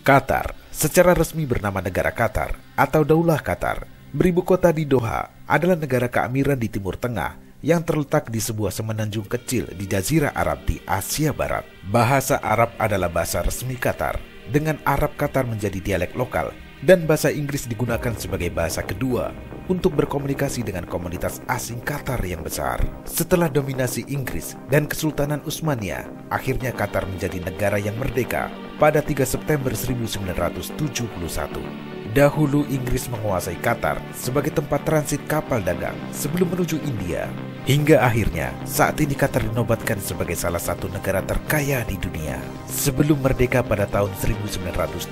Qatar, secara resmi bernama negara Qatar atau Daulah Qatar, beribu kota di Doha, adalah negara keamiran di Timur Tengah yang terletak di sebuah semenanjung kecil di Jazirah Arab di Asia Barat. Bahasa Arab adalah bahasa resmi Qatar, dengan Arab Qatar menjadi dialek lokal dan bahasa Inggris digunakan sebagai bahasa kedua untuk berkomunikasi dengan komunitas asing Qatar yang besar. Setelah dominasi Inggris dan Kesultanan Utsmaniyah, akhirnya Qatar menjadi negara yang merdeka pada 3 September 1971. Dahulu Inggris menguasai Qatar sebagai tempat transit kapal dagang sebelum menuju India. Hingga akhirnya saat ini Qatar dinobatkan sebagai salah satu negara terkaya di dunia. Sebelum merdeka pada tahun 1971,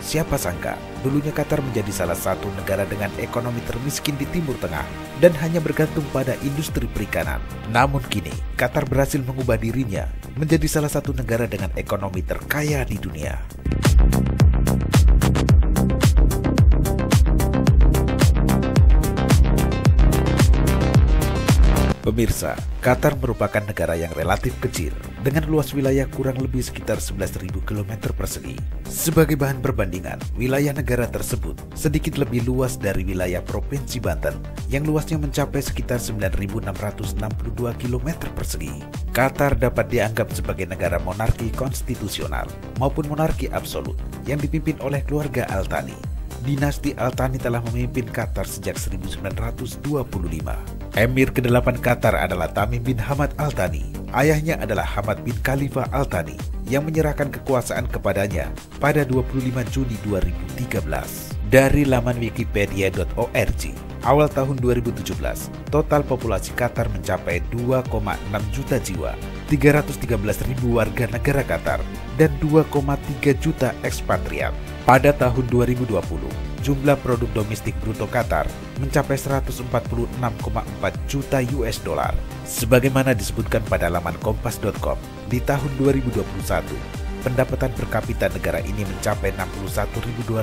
siapa sangka dulunya Qatar menjadi salah satu negara dengan ekonomi termiskin di Timur Tengah dan hanya bergantung pada industri perikanan. Namun kini Qatar berhasil mengubah dirinya menjadi salah satu negara dengan ekonomi terkaya di dunia. Pemirsa, Qatar merupakan negara yang relatif kecil dengan luas wilayah kurang lebih sekitar 11.000 km persegi. Sebagai bahan perbandingan, wilayah negara tersebut sedikit lebih luas dari wilayah Provinsi Banten yang luasnya mencapai sekitar 9.662 km persegi. Qatar dapat dianggap sebagai negara monarki konstitusional maupun monarki absolut yang dipimpin oleh keluarga Al Thani. Dinasti Al Thani telah memimpin Qatar sejak 1925. Emir ke-8 Qatar adalah Tamim bin Hamad Al Thani. Ayahnya adalah Hamad bin Khalifa Al Thani yang menyerahkan kekuasaan kepadanya pada 25 Juni 2013. Dari laman wikipedia.org, awal tahun 2017, total populasi Qatar mencapai 2,6 juta jiwa, 313.000 warga negara Qatar, dan 2,3 juta ekspatriat. Pada tahun 2020, jumlah produk domestik bruto Qatar mencapai 146,4 juta US dollar. Sebagaimana disebutkan pada laman kompas.com, di tahun 2021, pendapatan per kapita negara ini mencapai 61.276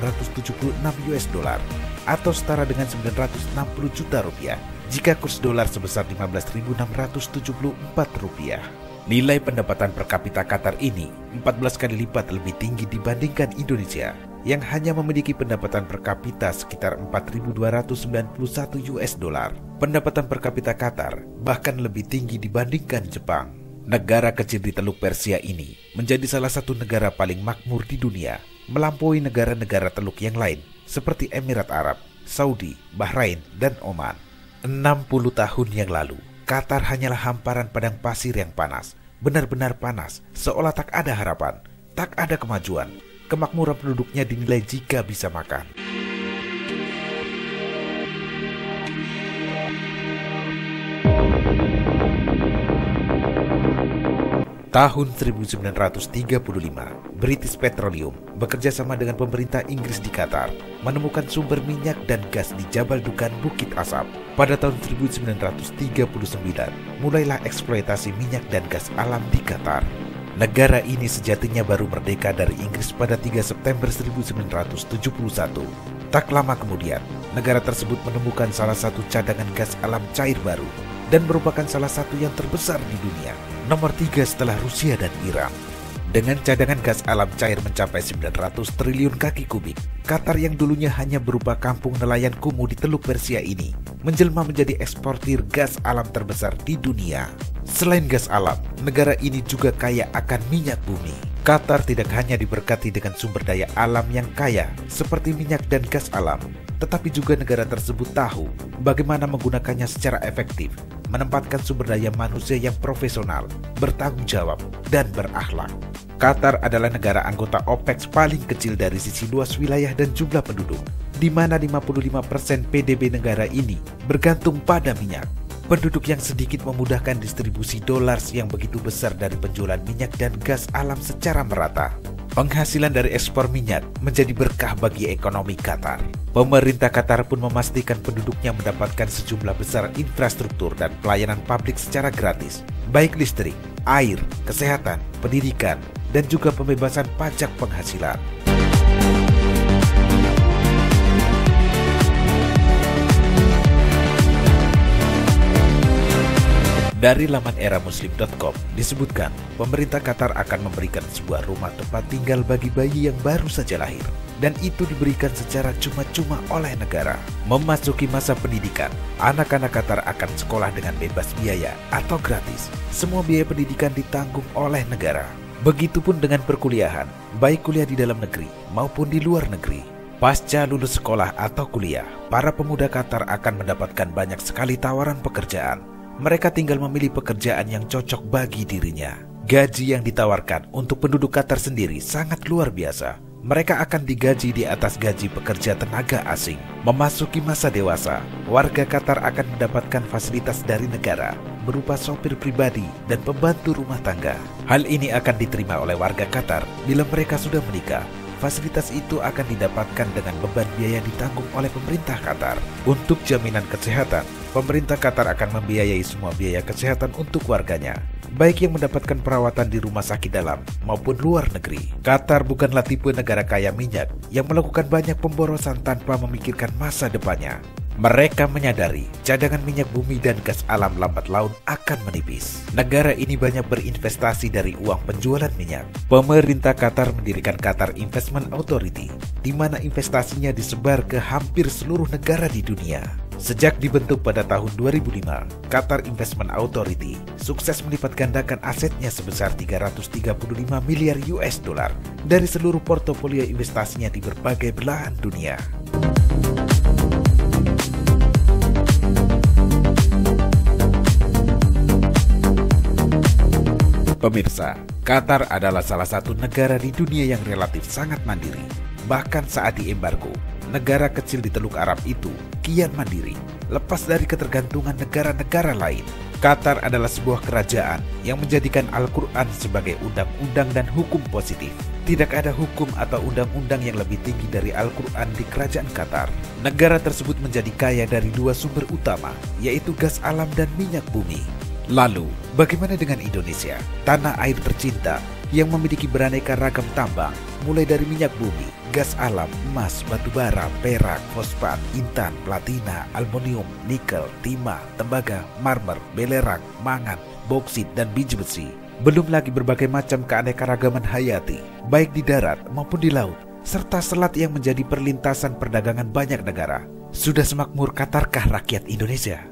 US dollar atau setara dengan 960 juta rupiah jika kurs dolar sebesar 15.674 rupiah. Nilai pendapatan per kapita Qatar ini 14 kali lipat lebih tinggi dibandingkan Indonesia yang hanya memiliki pendapatan per kapita sekitar 4.291 US dollar. Pendapatan per kapita Qatar bahkan lebih tinggi dibandingkan Jepang. Negara kecil di Teluk Persia ini menjadi salah satu negara paling makmur di dunia, melampaui negara-negara teluk yang lain seperti Emirat Arab, Saudi, Bahrain, dan Oman. 60 tahun yang lalu, Qatar hanyalah hamparan padang pasir yang panas, benar-benar panas, seolah tak ada harapan, tak ada kemajuan. Kemakmuran penduduknya dinilai jika bisa makan. Tahun 1935, British Petroleum bekerja sama dengan pemerintah Inggris di Qatar menemukan sumber minyak dan gas di Jabal Dukan Bukit Asap. Pada tahun 1939, mulailah eksploitasi minyak dan gas alam di Qatar. Negara ini sejatinya baru merdeka dari Inggris pada 3 September 1971. Tak lama kemudian, negara tersebut menemukan salah satu cadangan gas alam cair baru dan merupakan salah satu yang terbesar di dunia, nomor 3 setelah Rusia dan Iran. Dengan cadangan gas alam cair mencapai 900 triliun kaki kubik, Qatar yang dulunya hanya berupa kampung nelayan kumuh di Teluk Persia ini menjelma menjadi eksportir gas alam terbesar di dunia. Selain gas alam, negara ini juga kaya akan minyak bumi. Qatar tidak hanya diberkati dengan sumber daya alam yang kaya seperti minyak dan gas alam, tetapi juga negara tersebut tahu bagaimana menggunakannya secara efektif, menempatkan sumber daya manusia yang profesional, bertanggung jawab, dan berakhlak. Qatar adalah negara anggota OPEC paling kecil dari sisi luas wilayah dan jumlah penduduk, di mana 55% PDB negara ini bergantung pada minyak. Penduduk yang sedikit memudahkan distribusi dolar yang begitu besar dari penjualan minyak dan gas alam secara merata. Penghasilan dari ekspor minyak menjadi berkah bagi ekonomi Qatar. Pemerintah Qatar pun memastikan penduduknya mendapatkan sejumlah besar infrastruktur dan pelayanan publik secara gratis, baik listrik, air, kesehatan, pendidikan, dan juga pembebasan pajak penghasilan. Dari laman eramuslim.com disebutkan, pemerintah Qatar akan memberikan sebuah rumah tempat tinggal bagi bayi yang baru saja lahir. Dan itu diberikan secara cuma-cuma oleh negara. Memasuki masa pendidikan, anak-anak Qatar akan sekolah dengan bebas biaya atau gratis. Semua biaya pendidikan ditanggung oleh negara. Begitupun dengan perkuliahan, baik kuliah di dalam negeri maupun di luar negeri. Pasca lulus sekolah atau kuliah, para pemuda Qatar akan mendapatkan banyak sekali tawaran pekerjaan. Mereka tinggal memilih pekerjaan yang cocok bagi dirinya. Gaji yang ditawarkan untuk penduduk Qatar sendiri sangat luar biasa. Mereka akan digaji di atas gaji pekerja tenaga asing. Memasuki masa dewasa, warga Qatar akan mendapatkan fasilitas dari negara berupa sopir pribadi dan pembantu rumah tangga. Hal ini akan diterima oleh warga Qatar bila mereka sudah menikah. Fasilitas itu akan didapatkan dengan beban biaya ditanggung oleh pemerintah Qatar. Untuk jaminan kesehatan, pemerintah Qatar akan membiayai semua biaya kesehatan untuk warganya, baik yang mendapatkan perawatan di rumah sakit dalam maupun luar negeri. Qatar bukanlah tipe negara kaya minyak yang melakukan banyak pemborosan tanpa memikirkan masa depannya. Mereka menyadari cadangan minyak bumi dan gas alam lambat laun akan menipis. Negara ini banyak berinvestasi dari uang penjualan minyak. Pemerintah Qatar mendirikan Qatar Investment Authority, di mana investasinya disebar ke hampir seluruh negara di dunia. Sejak dibentuk pada tahun 2005, Qatar Investment Authority sukses melipat gandakan asetnya sebesar 335 miliar US dollar dari seluruh portofolio investasinya di berbagai belahan dunia. Pemirsa, Qatar adalah salah satu negara di dunia yang relatif sangat mandiri. Bahkan saat diembargo, negara kecil di Teluk Arab itu kian mandiri, lepas dari ketergantungan negara-negara lain. Qatar adalah sebuah kerajaan yang menjadikan Al-Quran sebagai undang-undang dan hukum positif. Tidak ada hukum atau undang-undang yang lebih tinggi dari Al-Quran di kerajaan Qatar. Negara tersebut menjadi kaya dari dua sumber utama, yaitu gas alam dan minyak bumi. Lalu, bagaimana dengan Indonesia, tanah air tercinta yang memiliki beraneka ragam tambang, mulai dari minyak bumi, gas alam, emas, batu bara, perak, fosfat, intan, platina, aluminium, nikel, timah, tembaga, marmer, belerang, mangan, boksit, dan biji besi. Belum lagi berbagai macam keanekaragaman hayati, baik di darat maupun di laut, serta selat yang menjadi perlintasan perdagangan banyak negara. Sudah semakmur Qatarkah rakyat Indonesia?